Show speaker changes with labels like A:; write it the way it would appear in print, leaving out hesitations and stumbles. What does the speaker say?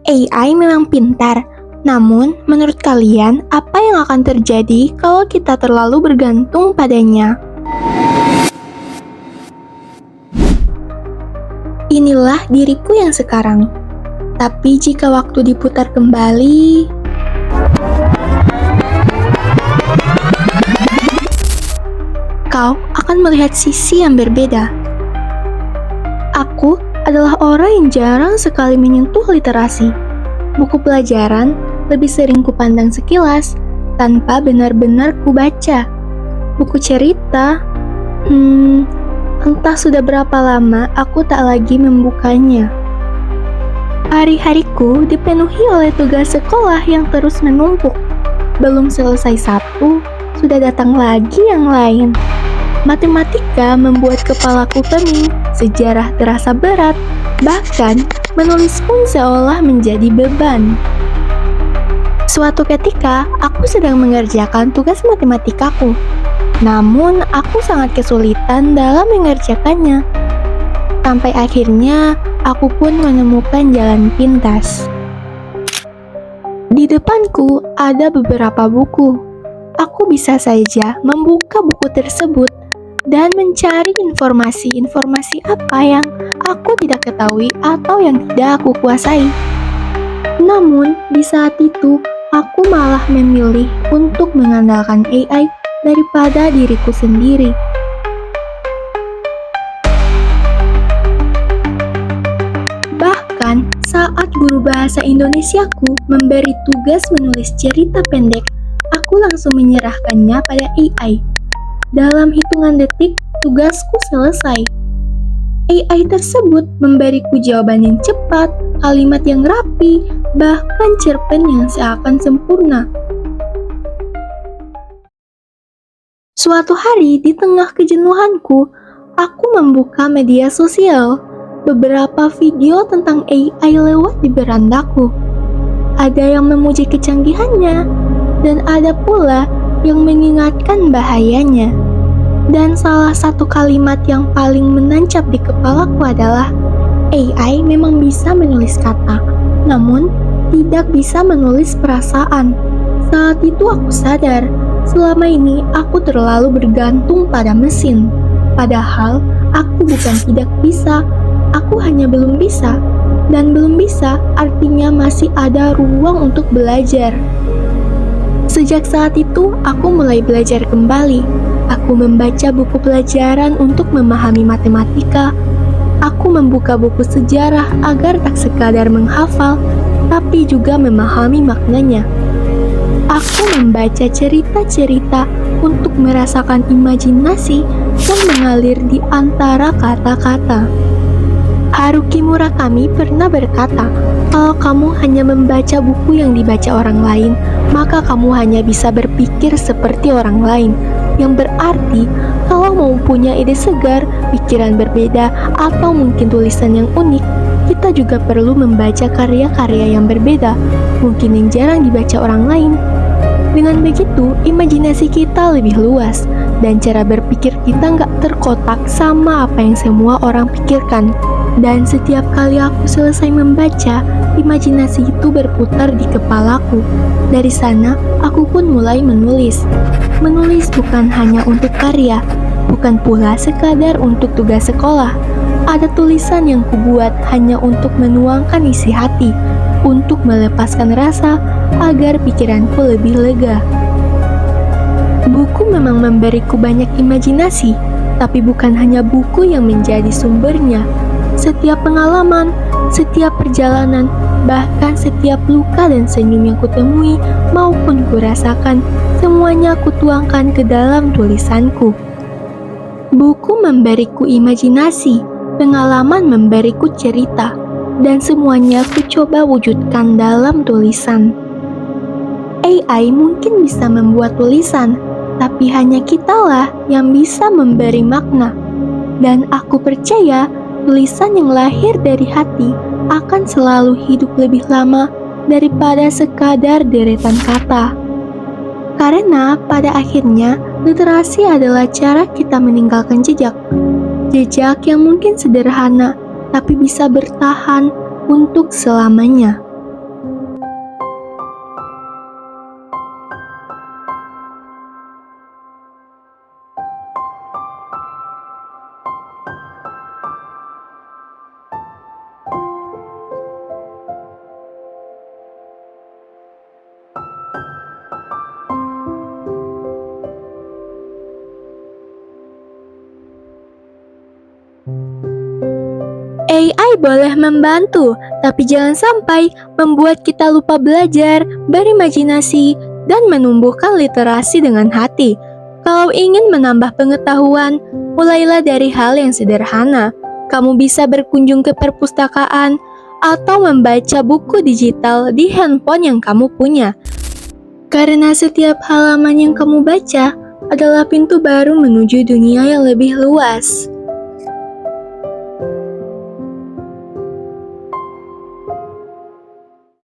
A: AI memang pintar, namun menurut kalian apa yang akan terjadi kalau kita terlalu bergantung padanya? Inilah diriku yang sekarang. Tapi jika waktu diputar kembali, kau akan melihat sisi yang berbeda. Aku adalah orang yang jarang sekali menyentuh literasi. Buku pelajaran lebih sering kupandang sekilas, tanpa benar-benar kubaca. Buku cerita, entah sudah berapa lama aku tak lagi membukanya. Hari-hariku dipenuhi oleh tugas sekolah yang terus menumpuk. Belum selesai satu, sudah datang lagi yang lain. Matematika membuat kepalaku pening, sejarah terasa berat, bahkan menulis pun seolah menjadi beban. Suatu ketika, aku sedang mengerjakan tugas matematikaku. Namun, aku sangat kesulitan dalam mengerjakannya. Sampai akhirnya, aku pun menemukan jalan pintas. Di depanku ada beberapa buku. Aku bisa saja membuka buku tersebut dan mencari informasi apa yang aku tidak ketahui atau yang tidak aku kuasai. Namun, di saat itu, aku malah memilih untuk mengandalkan AI daripada diriku sendiri. Bahkan, saat guru bahasa Indonesiaku memberi tugas menulis cerita pendek, aku langsung menyerahkannya pada AI. Dalam hitungan detik, tugasku selesai. AI tersebut memberiku jawaban yang cepat, kalimat yang rapi, bahkan cerpen yang seakan sempurna. Suatu hari di tengah kejenuhanku, aku membuka media sosial. Beberapa video tentang AI lewat di berandaku. Ada yang memuji kecanggihannya, dan ada pula yang mengingatkan bahayanya. Dan salah satu kalimat yang paling menancap di kepalaku adalah AI memang bisa menulis kata, namun tidak bisa menulis perasaan. Saat itu aku sadar, selama ini aku terlalu bergantung pada mesin. Padahal aku bukan tidak bisa, aku hanya belum bisa. Dan belum bisa artinya masih ada ruang untuk belajar. Sejak saat itu, aku mulai belajar kembali. Aku membaca buku pelajaran untuk memahami matematika. Aku membuka buku sejarah agar tak sekadar menghafal, tapi juga memahami maknanya. Aku membaca cerita-cerita untuk merasakan imajinasi yang mengalir di antara kata-kata. Haruki Murakami pernah berkata, kalau kamu hanya membaca buku yang dibaca orang lain, maka kamu hanya bisa berpikir seperti orang lain. Yang berarti, kalau mau punya ide segar, pikiran berbeda, atau mungkin tulisan yang unik, kita juga perlu membaca karya-karya yang berbeda, mungkin yang jarang dibaca orang lain. Dengan begitu, imajinasi kita lebih luas, dan cara berpikir kita nggak terkotak sama apa yang semua orang pikirkan. Dan setiap kali aku selesai membaca, imajinasi itu berputar di kepalaku. Dari sana, aku pun mulai menulis. Menulis bukan hanya untuk karya, bukan pula sekadar untuk tugas sekolah. Ada tulisan yang kubuat hanya untuk menuangkan isi hati, untuk melepaskan rasa, agar pikiranku lebih lega. Buku memang memberiku banyak imajinasi, tapi bukan hanya buku yang menjadi sumbernya. Setiap pengalaman, setiap perjalanan, bahkan setiap luka dan senyum yang kutemui maupun kurasakan, semuanya kutuangkan ke dalam tulisanku. Buku memberiku imajinasi, pengalaman memberiku cerita, dan semuanya kucoba wujudkan dalam tulisan. AI mungkin bisa membuat tulisan, tapi hanya kitalah yang bisa memberi makna. Dan aku percaya, tulisan yang lahir dari hati akan selalu hidup lebih lama daripada sekadar deretan kata. Karena pada akhirnya, literasi adalah cara kita meninggalkan jejak. Jejak yang mungkin sederhana, tapi bisa bertahan untuk selamanya. AI boleh membantu, tapi jangan sampai membuat kita lupa belajar, berimajinasi, dan menumbuhkan literasi dengan hati. Kalau ingin menambah pengetahuan, mulailah dari hal yang sederhana. Kamu bisa berkunjung ke perpustakaan atau membaca buku digital di handphone yang kamu punya. Karena setiap halaman yang kamu baca adalah pintu baru menuju dunia yang lebih luas.